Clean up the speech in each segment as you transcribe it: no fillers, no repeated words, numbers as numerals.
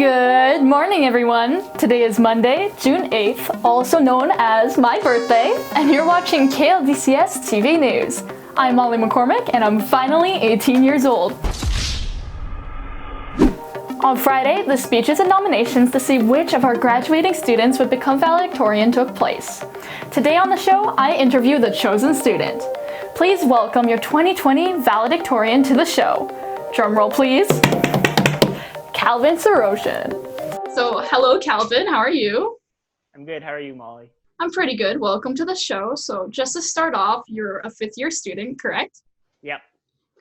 Good morning, everyone. Today is Monday, June 8th, also known as my birthday, and you're watching KLDCS TV News. I'm Molly McCormick, and I'm finally 18 years old. On Friday, the speeches and nominations to see which of our graduating students would become valedictorian took place. Today on the show, I interview the chosen student. Please welcome your 2020 valedictorian to the show. Drum roll, please. Calvin Sarosian. So, hello, Calvin. How are you? I'm good. How are you, Molly? I'm pretty good. Welcome to the show. So, just to start off, you're a fifth-year student, correct? Yep.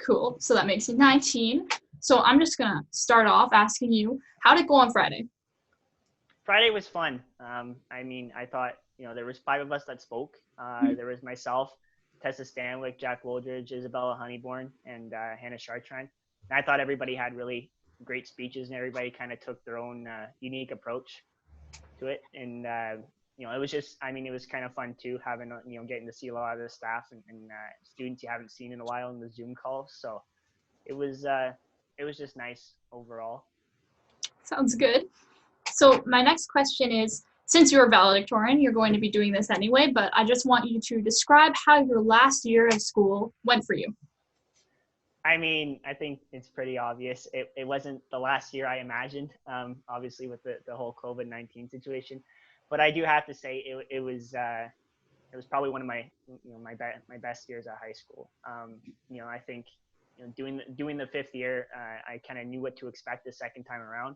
Cool. So that makes you 19. So I'm just going to start off asking you, how did it go on Friday? Friday was fun. I thought, there was 5 of us that spoke. There was myself, Tessa Stanwyck, Jack Woldridge, Isabella Honeyborn, and Hannah Chartrand. And I thought everybody had really great speeches, and everybody kind of took their own unique approach to it. And, it was just, it was kind of fun too, having, getting to see a lot of the staff and students you haven't seen in a while in the Zoom calls. So it was just nice overall. Sounds good. So my next question is, since you're a valedictorian, you're going to be doing this anyway, but I just want you to describe how your last year of school went for you. I think it's pretty obvious. It wasn't the last year I imagined, obviously with the whole COVID-19 situation, but I do have to say it was probably one of my my best years at high school. I think doing the 5th year, I kind of knew what to expect the second time around.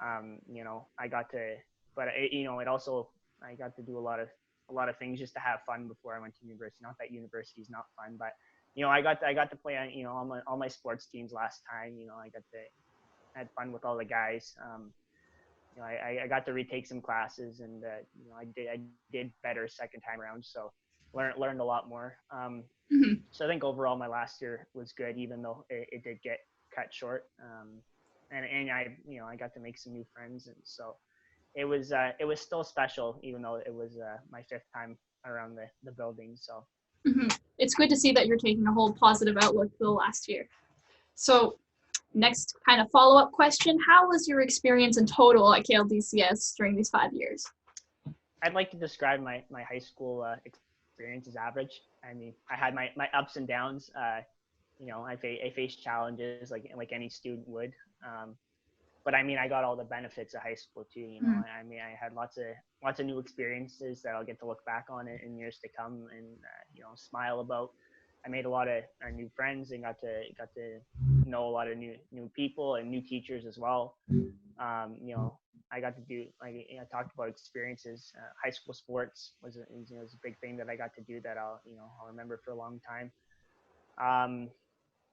I got to, but it also, I got to do a lot of things just to have fun before I went to university. Not that university is not fun, but I got to play on all my sports teams last time. I had fun with all the guys. I got to retake some classes, and I did better second time around. So learned a lot more. So I think overall my last year was good, even though it did get cut short. And I got to make some new friends, and so it was still special, even though it was my 5th time around the building. So it's good to see that you're taking a whole positive outlook for the last year. So next kind of follow-up question, how was your experience in total at KLDCS during these 5 years? I'd like to describe my high school experience as average. I had my ups and downs. I faced challenges like any student would. But I got all the benefits of high school too. I had lots of new experiences that I'll get to look back on in years to come and smile about. I made a lot of new friends and got to know a lot of new people and new teachers as well. I got to do, I talked about experiences. High school sports was a big thing that I got to do that I'll remember for a long time.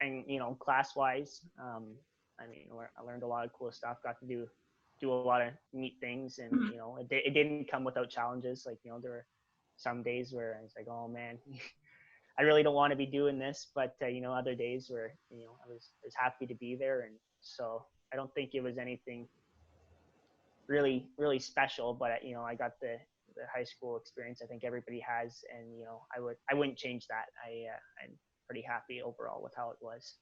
And class wise, I learned a lot of cool stuff. Got to do a lot of neat things, and it didn't come without challenges. There were some days where I was like, oh man, I really don't want to be doing this, but other days where I was happy to be there, and so I don't think it was anything really special, but I got the high school experience I think everybody has, and I wouldn't change that. I'm pretty happy overall with how it was.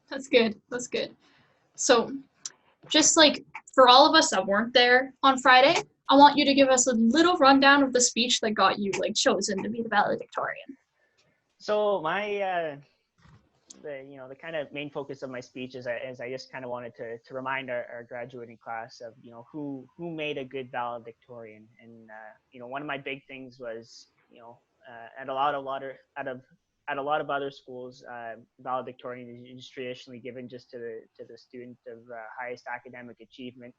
That's good. So just like for all of us that weren't there on Friday, I want you to give us a little rundown of the speech that got you chosen to be the valedictorian. So my the kind of main focus of my speech is I just kind of wanted to remind our graduating class of who made a good valedictorian. And one of my big things was at a lot of other schools, valedictorian is traditionally given just to the student of highest academic achievement.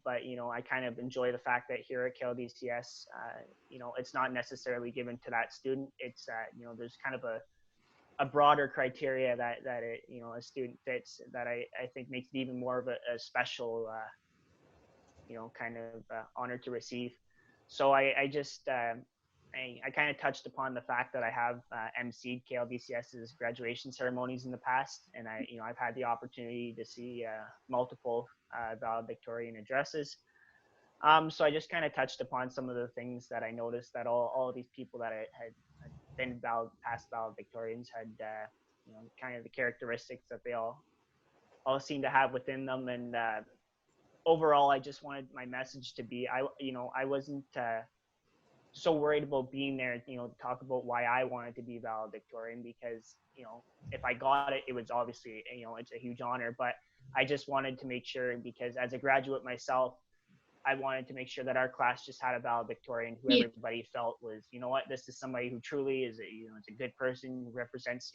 But I kind of enjoy the fact that here at KLDCS, it's not necessarily given to that student. It's there's kind of a broader criteria that a student fits that I think makes it even more of a special kind of honor to receive. So I just I kind of touched upon the fact that I have emceed KLDCS's graduation ceremonies in the past, and I've had the opportunity to see multiple valedictorian addresses. So I just kind of touched upon some of the things that I noticed that all of these people that I had been past valedictorians had kind of the characteristics that they all seem to have within them. And overall, I just wanted my message to be, I wasn't so worried about being there, to talk about why I wanted to be valedictorian, because, if I got it, it was obviously, it's a huge honor, but I just wanted to make sure, because as a graduate myself, I wanted to make sure that our class just had a valedictorian who everybody felt was, this is somebody who truly is it's a good person, who represents,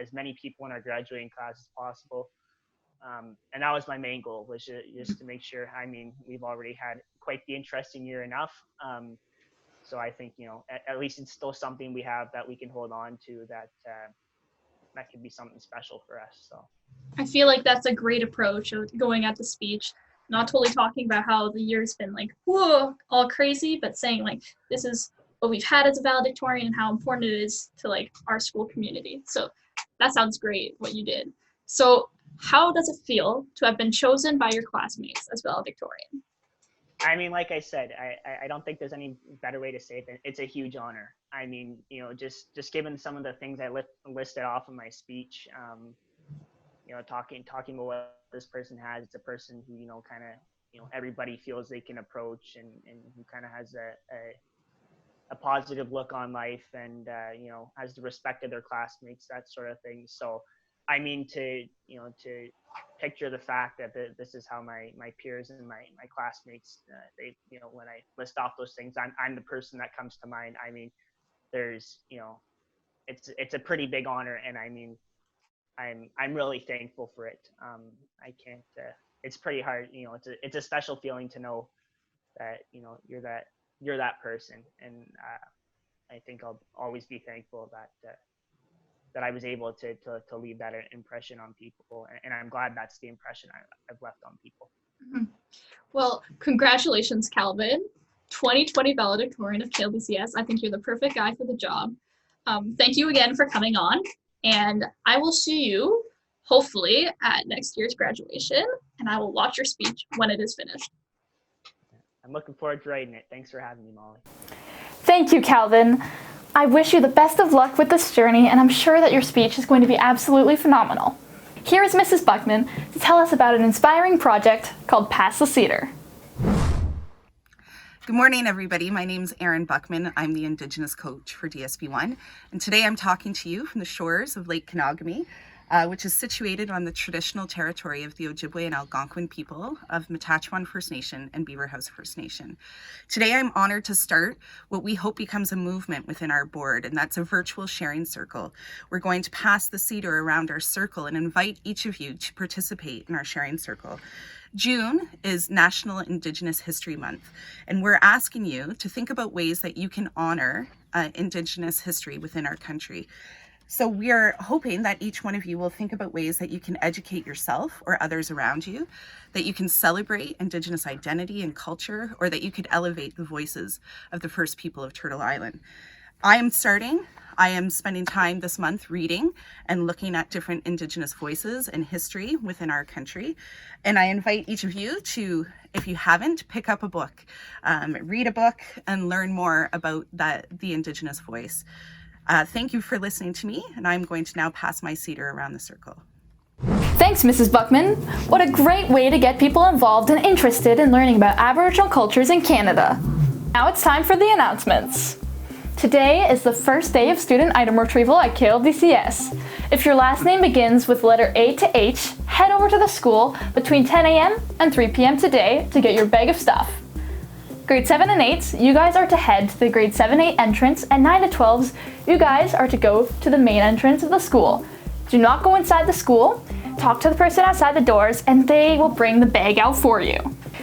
as many people in our graduating class as possible. And that was my main goal, was just to make sure. I mean, we've already had quite the interesting year enough. So I think, at least it's still something we have that we can hold on to, that could be something special for us. So I feel like that's a great approach of going at the speech, not totally talking about how the year's been like, whoa, all crazy, but saying like, this is what we've had as a valedictorian and how important it is to like our school community. So that sounds great, what you did. So how does it feel to have been chosen by your classmates as valedictorian? I mean, like I said, I don't think there's any better way to say it. It's a huge honor. I mean, just given some of the things I listed off in my speech, talking about what this person has, it's a person who, kind of, everybody feels they can approach, and who kind of has a positive look on life, and, has the respect of their classmates, that sort of thing. So, I mean, to picture the fact that this is how my peers and my classmates, they, when I list off those things, I'm the person that comes to mind. I mean, there's, it's a pretty big honor, and I mean, I'm really thankful for it. I can't, it's pretty hard, it's a special feeling to know that, you're that person. And I think I'll always be thankful that I was able to leave that impression on people. And I'm glad that's the impression I've left on people. Mm-hmm. Well, congratulations, Calvin. 2020 valedictorian of KLDCS. I think you're the perfect guy for the job. Thank you again for coming on. And I will see you, hopefully, at next year's graduation. And I will watch your speech when it is finished. I'm looking forward to writing it. Thanks for having me, Molly. Thank you, Calvin. I wish you the best of luck with this journey, and I'm sure that your speech is going to be absolutely phenomenal. Here is Mrs. Buckman to tell us about an inspiring project called Pass the Cedar. Good morning, everybody. My name's Erin Buckman. I'm the Indigenous coach for DSB1, and today I'm talking to you from the shores of Lake Kenogami, which is situated on the traditional territory of the Ojibwe and Algonquin people of Matachewan First Nation and Beaver House First Nation. Today, I'm honored to start what we hope becomes a movement within our board, and that's a virtual sharing circle. We're going to pass the cedar around our circle and invite each of you to participate in our sharing circle. June is National Indigenous History Month, and we're asking you to think about ways that you can honor Indigenous history within our country. So we are hoping that each one of you will think about ways that you can educate yourself or others around you, that you can celebrate Indigenous identity and culture, or that you could elevate the voices of the first people of Turtle Island. I am spending time this month reading and looking at different Indigenous voices and history within our country. And I invite each of you to, if you haven't, pick up a book, read a book, and learn more about the Indigenous voice. Thank you for listening to me, and I'm going to now pass my cedar around the circle. Thanks, Mrs. Buckman. What a great way to get people involved and interested in learning about Aboriginal cultures in Canada. Now it's time for the announcements. Today is the first day of student item retrieval at KLDCS. If your last name begins with letter A to H, head over to the school between 10 a.m. and 3 p.m. today to get your bag of stuff. Grade 7 and 8s, you guys are to head to the grade 7-8 entrance, and 9 to 12s, you guys are to go to the main entrance of the school. Do not go inside the school, talk to the person outside the doors, and they will bring the bag out for you.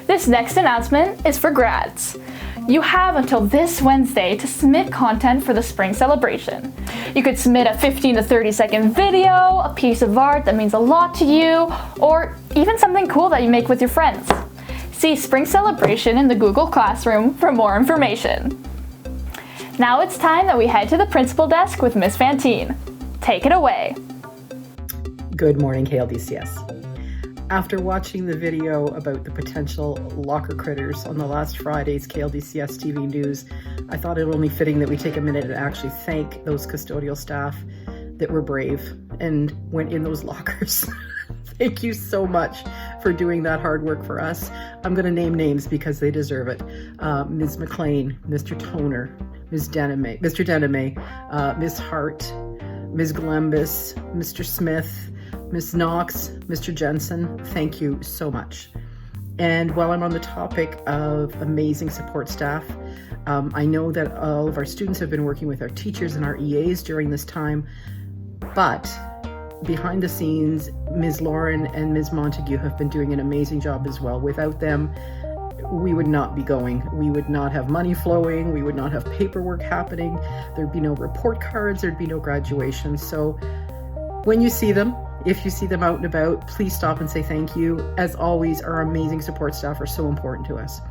This next announcement is for grads. You have until this Wednesday to submit content for the spring celebration. You could submit a 15 to 30 second video, a piece of art that means a lot to you, or even something cool that you make with your friends. See Spring Celebration in the Google Classroom for more information. Now it's time that we head to the principal desk with Miss Fantine. Take it away. Good morning, KLDCS. After watching the video about the potential locker critters on the last Friday's KLDCS TV News, I thought it only fitting that we take a minute and actually thank those custodial staff that were brave and went in those lockers. Thank you so much for doing that hard work for us. I'm going to name names because they deserve it. Ms. McLean, Mr. Toner, Mr. Deneme, Ms. Hart, Ms. Glembus, Mr. Smith, Ms. Knox, Mr. Jensen, thank you so much. And while I'm on the topic of amazing support staff, I know that all of our students have been working with our teachers and our EAs during this time, but behind the scenes, Ms. Lauren and Ms. Montague have been doing an amazing job as well. Without them, we would not be going. We would not have money flowing. We would not have paperwork happening. There'd be no report cards. There'd be no graduation. So when you see them, if you see them out and about, please stop and say thank you. As always, our amazing support staff are so important to us.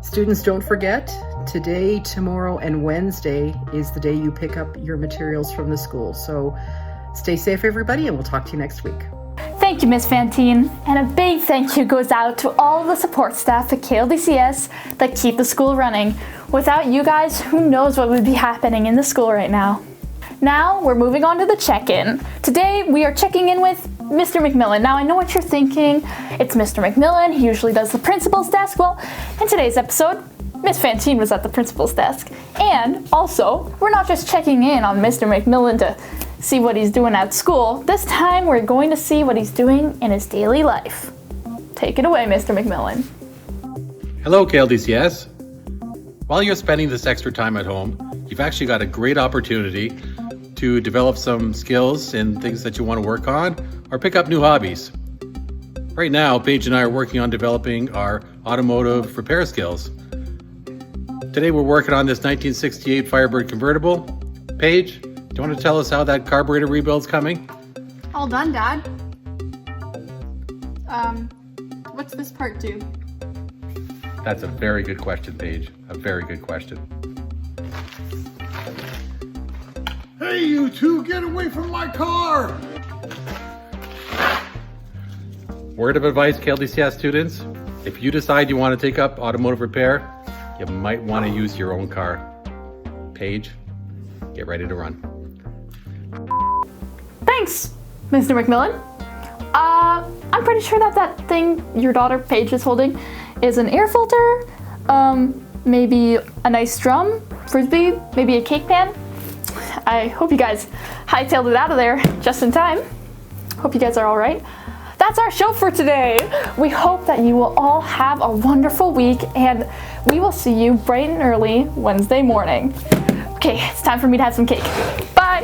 Students, don't forget, today, tomorrow, and Wednesday is the day you pick up your materials from the school. So stay safe, everybody, and we'll talk to you next week. Thank you, Ms. Fantine, and a big thank you goes out to all of the support staff at KLDCS that keep the school running. Without you guys, who knows what would be happening in the school right now. Now, we're moving on to the check-in. Today, we are checking in with Mr. McMillan. Now, I know what you're thinking. It's Mr. McMillan. He usually does the principal's desk. Well, in today's episode, Ms. Fantine was at the principal's desk. And also, we're not just checking in on Mr. McMillan to see what he's doing at school. This time, we're going to see what he's doing in his daily life. Take it away, Mr. McMillan. Hello, KLDCS. While you're spending this extra time at home, you've actually got a great opportunity to develop some skills in things that you want to work on or pick up new hobbies. Right now, Paige and I are working on developing our automotive repair skills. Today, we're working on this 1968 Firebird convertible. Paige, do you want to tell us how that carburetor rebuild's coming? All done, Dad. What's this part do? That's a very good question, Paige. A very good question. Hey, you two, get away from my car! Word of advice, KLDCS students, if you decide you want to take up automotive repair, you might want to use your own car. Paige, get ready to run. Thanks, Mr. McMillan. I'm pretty sure that thing your daughter Paige is holding is an air filter, maybe a nice drum, frisbee, maybe a cake pan. I hope you guys hightailed it out of there just in time. Hope you guys are all right. That's our show for today. We hope that you will all have a wonderful week, and we will see you bright and early Wednesday morning. Okay, it's time for me to have some cake. Bye.